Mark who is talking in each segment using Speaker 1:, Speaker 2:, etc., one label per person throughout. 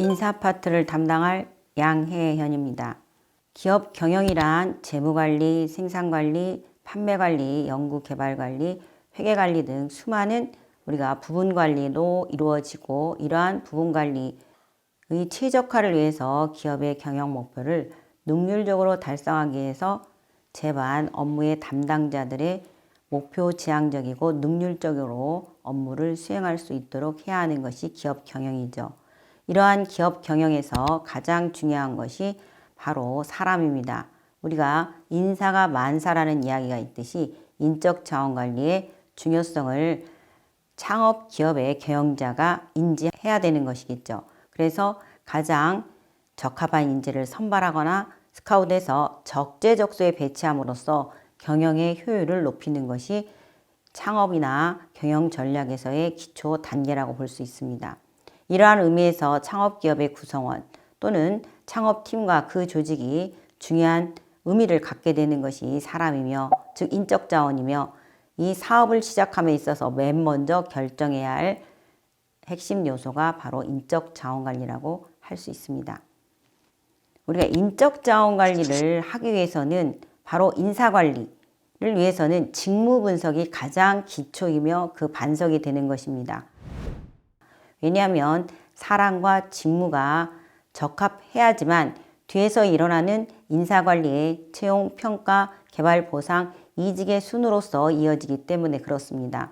Speaker 1: 인사 파트를 담당할 양혜현입니다. 기업 경영이란 재무관리, 생산관리, 판매관리, 연구개발관리, 회계관리 등 수많은 우리가 부분관리로 이루어지고, 이러한 부분관리의 최적화를 위해서 기업의 경영 목표를 능률적으로 달성하기 위해서 제반 업무의 담당자들의 목표 지향적이고 능률적으로 업무를 수행할 수 있도록 해야 하는 것이 기업 경영이죠. 이러한 기업 경영에서 가장 중요한 것이 바로 사람입니다. 우리가 인사가 만사라는 이야기가 있듯이 인적 자원 관리의 중요성을 창업 기업의 경영자가 인지해야 되는 것이겠죠. 그래서 가장 적합한 인재를 선발하거나 스카웃해서 적재적소에 배치함으로써 경영의 효율을 높이는 것이 창업이나 경영 전략에서의 기초 단계라고 볼 수 있습니다. 이러한 의미에서 창업기업의 구성원 또는 창업팀과 그 조직이 중요한 의미를 갖게 되는 것이 사람이며, 즉 인적 자원이며, 이 사업을 시작함에 있어서 맨 먼저 결정해야 할 핵심 요소가 바로 인적 자원 관리라고 할 수 있습니다. 우리가 인적 자원 관리를 하기 위해서는 바로 인사 관리를 위해서는 직무 분석이 가장 기초이며 그 반석이 되는 것입니다. 왜냐하면 사람과 직무가 적합해야지만 뒤에서 일어나는 인사관리의 채용, 평가, 개발, 보상, 이직의 순으로서 이어지기 때문에 그렇습니다.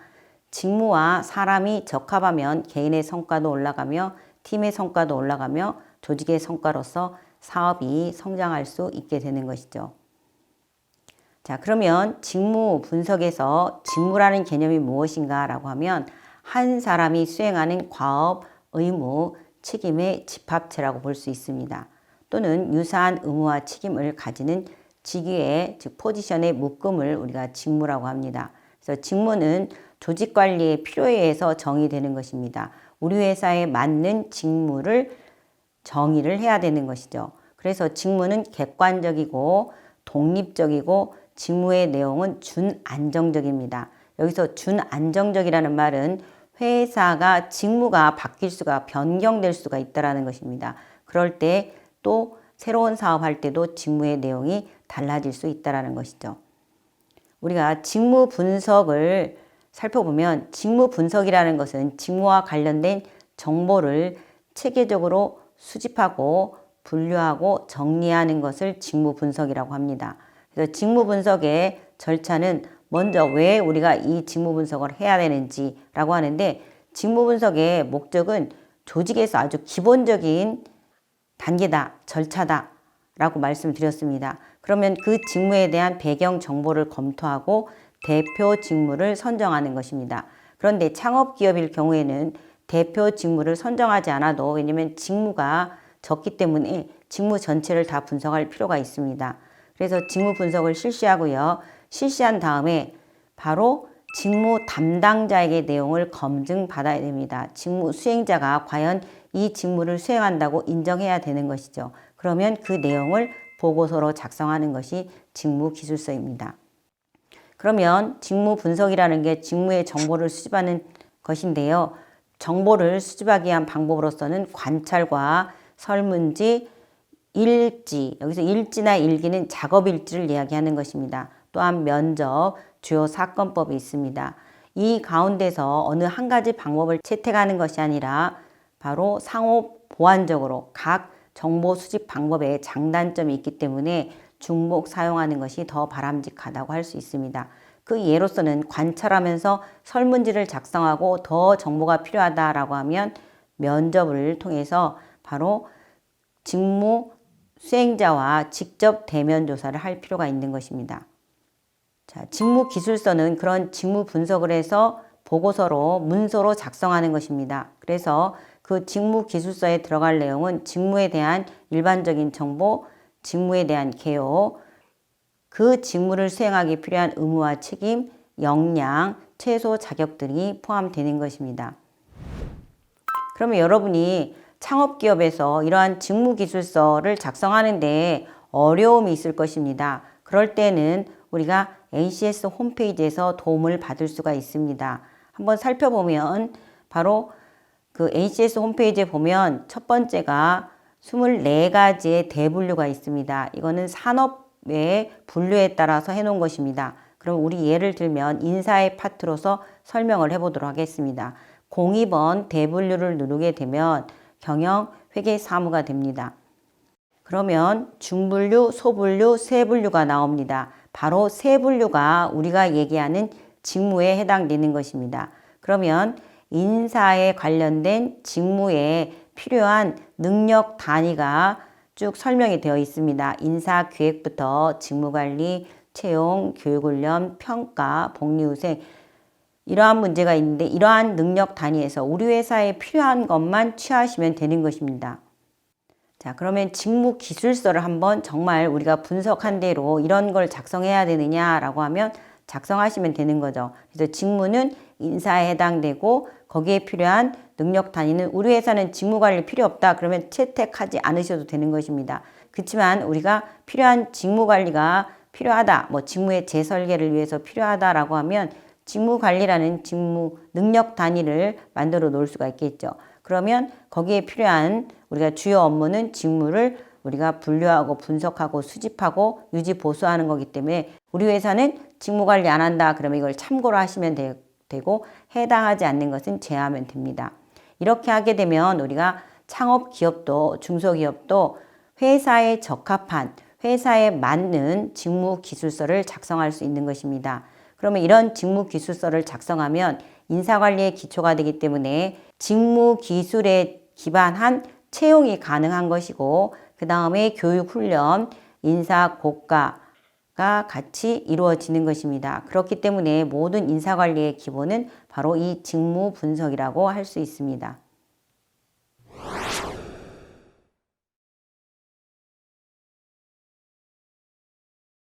Speaker 1: 직무와 사람이 적합하면 개인의 성과도 올라가며 팀의 성과도 올라가며 조직의 성과로서 사업이 성장할 수 있게 되는 것이죠. 자, 그러면 직무 분석에서 직무라는 개념이 무엇인가 라고 하면 한 사람이 수행하는 과업, 의무, 책임의 집합체라고 볼 수 있습니다. 또는 유사한 의무와 책임을 가지는 직위의, 즉 포지션의 묶음을 우리가 직무라고 합니다. 그래서 직무는 조직 관리의 필요에 의해서 정의되는 것입니다. 우리 회사에 맞는 직무를 정의를 해야 되는 것이죠. 그래서 직무는 객관적이고 독립적이고 직무의 내용은 준안정적입니다. 여기서 준안정적이라는 말은 회사가 직무가 바뀔 수가, 변경될 수가 있다는 것입니다. 그럴 때 또 새로운 사업할 때도 직무의 내용이 달라질 수 있다는 것이죠. 우리가 직무 분석을 살펴보면 직무 분석이라는 것은 직무와 관련된 정보를 체계적으로 수집하고 분류하고 정리하는 것을 직무 분석이라고 합니다. 그래서 직무 분석의 절차는 먼저 왜 우리가 이 직무 분석을 해야 되는지라고 하는데, 직무 분석의 목적은 조직에서 아주 기본적인 단계다, 절차다 라고 말씀드렸습니다. 그러면 그 직무에 대한 배경 정보를 검토하고 대표 직무를 선정하는 것입니다. 그런데 창업기업일 경우에는 대표 직무를 선정하지 않아도, 왜냐하면 직무가 적기 때문에 직무 전체를 다 분석할 필요가 있습니다. 그래서 직무 분석을 실시하고요. 실시한 다음에 바로 직무 담당자에게 내용을 검증받아야 됩니다. 직무 수행자가 과연 이 직무를 수행한다고 인정해야 되는 것이죠. 그러면 그 내용을 보고서로 작성하는 것이 직무 기술서입니다. 그러면 직무 분석이라는 게 직무의 정보를 수집하는 것인데요. 정보를 수집하기 위한 방법으로서는 관찰과 설문지, 일지, 여기서 일지나 일기는 작업일지를 이야기하는 것입니다. 또한 면접, 주요 사건법이 있습니다. 이 가운데서 어느 한 가지 방법을 채택하는 것이 아니라 바로 상호 보완적으로 각 정보 수집 방법에 장단점이 있기 때문에 중복 사용하는 것이 더 바람직하다고 할 수 있습니다. 그 예로서는 관찰하면서 설문지를 작성하고 더 정보가 필요하다라고 하면 면접을 통해서 바로 직무 수행자와 직접 대면 조사를 할 필요가 있는 것입니다. 자, 직무 기술서는 그런 직무 분석을 해서 보고서로 문서로 작성하는 것입니다. 그래서 그 직무 기술서에 들어갈 내용은 직무에 대한 일반적인 정보, 직무에 대한 개요, 그 직무를 수행하기 필요한 의무와 책임, 역량, 최소 자격들이 포함되는 것입니다. 그러면 여러분이 창업기업에서 이러한 직무기술서를 작성하는데 어려움이 있을 것입니다. 그럴 때는 우리가 NCS 홈페이지에서 도움을 받을 수가 있습니다. 한번 살펴보면 바로 그 NCS 홈페이지에 보면 첫 번째가 24가지의 대분류가 있습니다. 이거는 산업의 분류에 따라서 해놓은 것입니다. 그럼 우리 예를 들면 인사의 파트로서 설명을 해보도록 하겠습니다. 02번 대분류를 누르게 되면 경영, 회계, 사무가 됩니다. 그러면 중분류, 소분류, 세분류가 나옵니다. 바로 세분류가 우리가 얘기하는 직무에 해당되는 것입니다. 그러면 인사에 관련된 직무에 필요한 능력 단위가 쭉 설명이 되어 있습니다. 인사기획부터 직무관리, 채용, 교육훈련, 평가, 복리후생 이러한 문제가 있는데 이러한 능력 단위에서 우리 회사에 필요한 것만 취하시면 되는 것입니다. 자, 그러면 직무 기술서를 한번 정말 우리가 분석한 대로 이런 걸 작성해야 되느냐라고 하면 작성하시면 되는 거죠. 그래서 직무는 인사에 해당되고 거기에 필요한 능력 단위는 우리 회사는 직무관리 필요 없다. 그러면 채택하지 않으셔도 되는 것입니다. 그렇지만 우리가 필요한 직무관리가 필요하다. 뭐 직무의 재설계를 위해서 필요하다라고 하면 직무관리라는 직무 능력 단위를 만들어 놓을 수가 있겠죠. 그러면 거기에 필요한 우리가 주요 업무는 직무를 우리가 분류하고 분석하고 수집하고 유지 보수하는 거기 때문에 우리 회사는 직무관리 안 한다. 그러면 이걸 참고로 하시면 되고 해당하지 않는 것은 제하면 됩니다. 이렇게 하게 되면 우리가 창업 기업도 중소기업도 회사에 적합한 회사에 맞는 직무 기술서를 작성할 수 있는 것입니다. 그러면 이런 직무 기술서를 작성하면 인사관리의 기초가 되기 때문에 직무 기술에 기반한 채용이 가능한 것이고 그 다음에 교육 훈련, 인사 고가가 같이 이루어지는 것입니다. 그렇기 때문에 모든 인사관리의 기본은 바로 이 직무 분석이라고 할 수 있습니다.